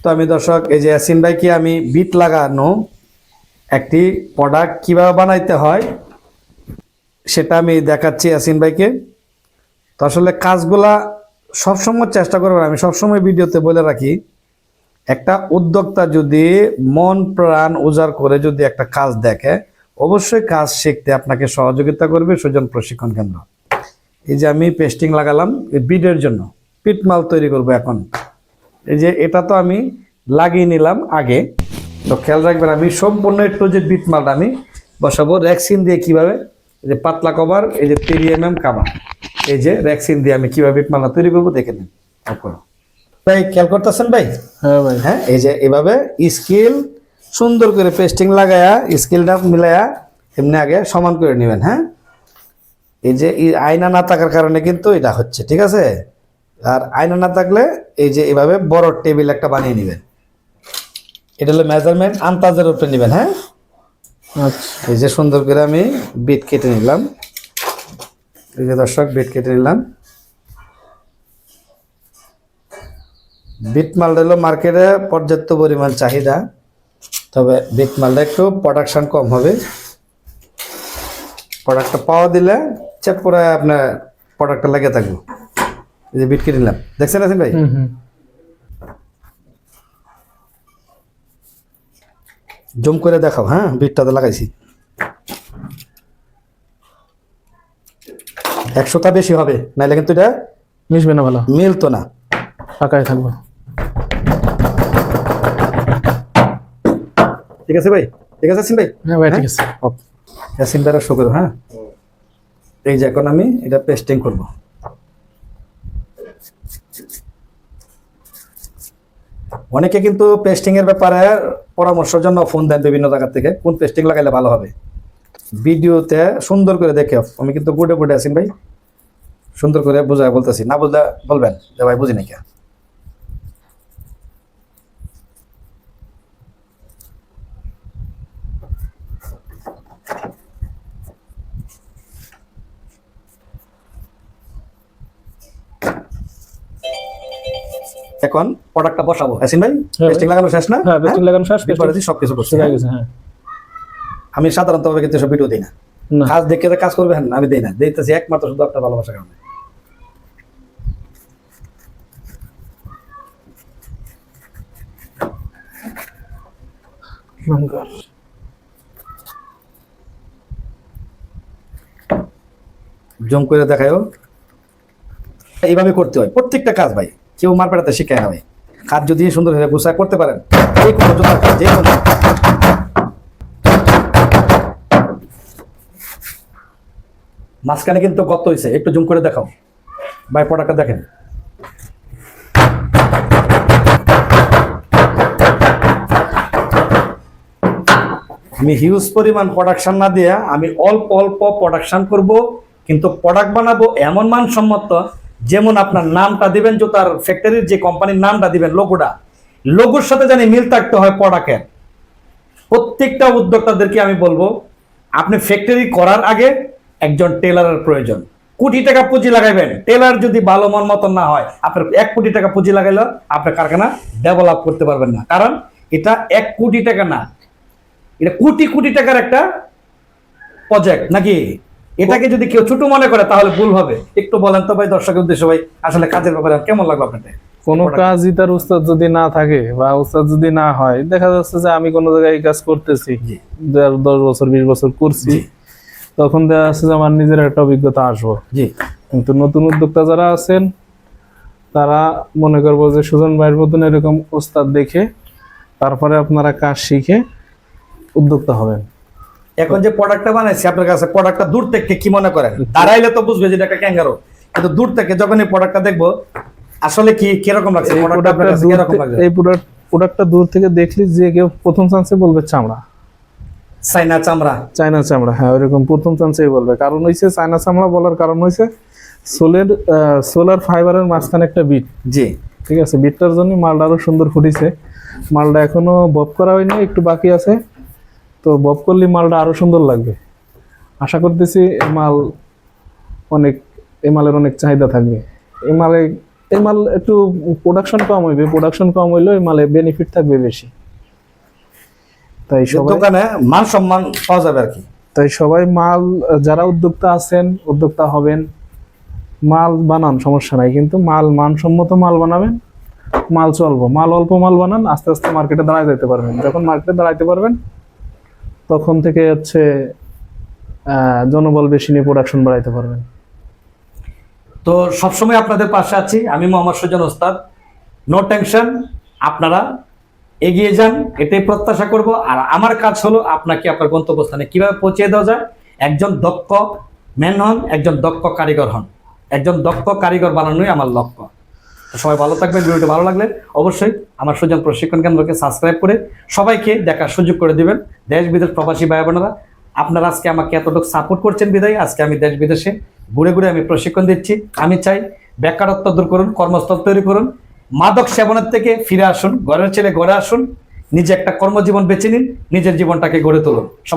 তো আমি দর্শক এই যে ইয়াসিন ভাইকে আমি বিট লাগানো একটি প্রোডাক্ট কিভাবে বানাইতে হয় সেটা আমি দেখাচ্ছি ইয়াসিন ভাইকে। তো আসলে কাজগুলা সবসময় চেষ্টা করবেন, আমি সবসময় ভিডিওতে বলে রাখি, একটা উদ্যোক্তা যদি মন প্রাণ উজাড় করে যদি একটা কাজ দেখে অবশ্যই কাজ শিখতে আপনাকে সহযোগিতা করবে সুজন প্রশিক্ষণ কেন্দ্র। এই যে আমি পেস্টিং লাগালাম বিটের জন্য, পিট মাল তৈরি করব এখন। এই যে এটা তো আমি লাগিয়ে নিলাম আগে, তো খেয়াল রাখবেন আমি সম্পূর্ণ একটু যে বিট মালটা আমি বসাবো রেক্সিন দিয়ে। কিভাবে? এই যে পাতলা কভার, এই যে 3mm কাভার, এই যে রেক্সিন দিয়ে আমি কিভাবে বিট মালটা তৈরি করবো দেখে নিন। ভাই খেয়াল করতেছেন ভাই? হ্যাঁ ভাই। হ্যাঁ, এই যে এভাবে স্কেল সুন্দর করে পেস্টিং লাগায়া স্কেলটা মিলায়া এমনি আগে সমান করে নেবেন। হ্যাঁ, এই যে আয়না না থাকার কারণে কিন্তু এটা হচ্ছে, ঠিক আছে? আর আয়না না থাকলে এই যে এভাবে বড় টেবিল একটা বানিয়ে নেবেন। এটা হলো মেজারমেন্ট, আন্দাজের উপরে নেবেন। হ্যাঁ, আচ্ছা, এই যে সুন্দর করে আমি বিট কেটে নিলাম। এই যে দর্শক বিট কেটে নিলাম। বিট মালটা হলো মার্কেটে পর্যাপ্ত পরিমাণ চাহিদা, তবে বিট মালটা একটু প্রোডাকশন কম হবে। প্রোডাক্টটা পাওয়া দিলে চেক করে আপনার প্রোডাক্টটা লেগে থাকবো। এই যে বিট কেটে নিলাম, দেখছেন আছেন ভাই? জুম করে দেখাও। হ্যাঁ, বিটটাতে লাগাইছি। 100টা বেশি হবে, নাইলে কিন্তু এটা মিশবে না, ভালো মিলতো না, ফাঁকায় থাকবো। ঠিক আছে ভাই? ঠিক আছে ইয়াসিন ভাই? হ্যাঁ ভাই, ঠিক আছে। ইয়াসিন ভাইরা শো করো। হ্যাঁ, এই যে এখন আমি এটা পেস্টিং করব। অনেকে কিন্তু পেস্টিং এর ব্যাপারে পরামর্শের জন্য ফোন দেন বিভিন্ন জায়গা থেকে, কোন পেস্টিং লাগাইলে ভালো হবে। ভিডিওতে সুন্দর করে দেখে আমি কিন্তু গুডে গুডে আছেন ভাই, সুন্দর করে বুঝায় বলতেছি। না বুঝলে বলবেন যে ভাই বুঝি নাকি। এখন প্রোডাক্টটা বসাবো ইয়াসিন ভাই। পেস্টিং লাগানো শেষ না? হ্যাঁ, পেস্টিং লাগানো শেষ, বিট করেছি, সবকিছু করছি। হয়ে গেছে। হ্যাঁ, আমি সাধারণতভাবে কিন্তু সব ভিডিও দিই না, না কাজ দেখে যে কাজ করবেন আমি দেই না, দিতেছি একমাত্র শুধু আপনার ভালোবাসার কারণে। লঙ্কার জুম করে দেখায়ও। এইভাবে করতে হয় প্রত্যেকটা কাজ ভাই, কেউ মার পেটাতে শিখায় না ভাই। কাজ যদি সুন্দরভাবে গুছায় করতে পারেন, যে কোনো জন্য কাজ, যে কোনো। মাঝখানে কিন্তু গর্ত হয়েছে, একটু জুম করে দেখাও ভাই, প্রোডাক্টটা দেখেন। আমি হিউজ পরিমাণ প্রোডাকশন না দিয়ে আমি অল্প অল্প প্রোডাকশন করব, কিন্তু প্রোডাক্ট বানাবো এমন মানসম্মত, যেমন আপনার নামটা দিবেন, যে তার ফ্যাক্টরির যে কোম্পানির নামটা দিবেন, লোগোর সাথে জানি মিল থাকতে হয় প্রোডাক্টের। প্রত্যেকটা উদ্যোক্তাদেরকে আমি বলবো, আপনি ফ্যাক্টরি করার আগে একজন টেলারের প্রয়োজন। কোটি টাকা পুঁজি লাগাইবেন, টেলার যদি ভালো মন মতন না হয়, আপনার 1 কোটি টাকা পুঁজি লাগাইলেও আপনার কারখানা ডেভেলপ করতে পারবেন না। কারণ এটা 1 কোটি টাকা না, এটা কোটি কোটি টাকার একটা প্রজেক্ট নাকি। এটাকে যদি কেউ ছোট মনে করে তাহলে ভুল হবে। একটু বলেন তো ভাই দর্শকের উদ্দেশ্যে ভাই, আসলে কাজের ব্যাপারে কেমন লাগলো আপনাদের? কোনো কাজই তার উস্তাদ যদি না থাকে বা উস্তাদ যদি না হয়, দেখা যাচ্ছে যে আমি কোনো জায়গায় এই কাজ করতেছি, 10 বছর 20 বছর করছি, তখন দেখা যাচ্ছে যে আমার নিজের একটা অভিজ্ঞতা আসবো। জি, কিন্তু নতুন উদ্যোক্তা যারা আছেন তারা মনে করবো যে সুজন ভাইয়ের মতন এরকম উস্তাদ দেখে তারপরে আপনারা কাজ শিখে উদ্যোক্তা হবেন। এখন যে প্রোডাক্টটা বানাইছি আপনার কাছে, প্রোডাক্টটা দূর থেকে কি মনে করেন? দাঁড়াইলে তো বুঝবে যে এটা একটা ক্যাঙ্গারো, কিন্তু দূর থেকে যখন এই প্রোডাক্টটা দেখবো আসলে কি কিরকম লাগছে, এই প্রোডাক্টটা দূর থেকে দেখলি যে কেউ প্রথম চান্সে বলবে চামড়া, চাইনা চামড়া। চায়না চামড়া, হ্যাঁ ওইরকম প্রথম চান্সেই বলবে। কারণ হয়েছে চায়না চামড়া বলার কারণ হয়েছে সোলার ফাইবারের মাঝখানে একটা বিট। জি, ঠিক আছে, বিটটার জন্য মালটা আরো সুন্দর ফুটিছে। মালটা এখনো বব করা হয়নি, একটু বাকি আছে, তো বব করলে মালটা আরো সুন্দর লাগবে। আশা করতেছি এই মালের অনেক চাহিদা থাকবে। এই মালে এই মাল একটু প্রোডাকশন কম হইবে, প্রোডাকশন কম হইলে এই মালে বেনিফিট থাকবে বেশি। তাই সবাই দোকানে মান সম্মান পাওয়া যাবে আর কি। তাই সবাই মাল, যারা উদ্যোক্তা আছেন, উদ্যোক্তা হবেন, মাল বানান, সমস্যা নাই, কিন্তু মাল মানসম্মত মাল বানাবেন, মাল চলবো। মাল অল্প মাল বানান, আস্তে আস্তে মার্কেটে দাঁড়ায় যেতে পারবেন। যখন মার্কেটে দাঁড়াইতে পারবেন তখন থেকে হচ্ছে জনবল বেশি নিয়ে প্রোডাকশন বাড়াইতে পারবেন। তো সবসময় আপনাদের পাশে আছি আমি, মোহাম্মদ সুজন ওস্তাদ। নো টেনশন, আপনারা এগিয়ে যান, এটাই প্রত্যাশা করব। আর আমার কাজ হলো আপনাকে আপনার গন্তব্যস্থানে কিভাবে পৌঁছে দেওয়া যায়। একজন দক্ষ ম্যান হন, একজন দক্ষ কারিগর হন, একজন দক্ষ কারিগর বানানোই আমার লক্ষ্য। তো সবাই ভালো থাকবেন। ভিডিওটি ভালো লাগলে অবশ্যই আমার সুজন প্রশিক্ষণ কেন্দ্রকে সাবস্ক্রাইব করে সবাইকে দেখার সুযোগ করে দিবেন। দেশ বিদেশ প্রবাসী ভাই বোনেরা, আপনারা আজকে আমাকে এতটুকু সাপোর্ট করছেন বিদায় আজকে আমি দেশ বিদেশে ঘুরে ঘুরে আমি প্রশিক্ষণ দিচ্ছি। আমি চাই বেকারত্ব দূর করুন, কর্মস্থল তৈরি করুন, মাদক সেবনের থেকে ফিরে আসুন, ঘরের ছেলে ঘরে আসুন, নিজে একটা কর্মজীবন বেছে নিন, নিজের জীবনটাকে গড়ে তুলুন।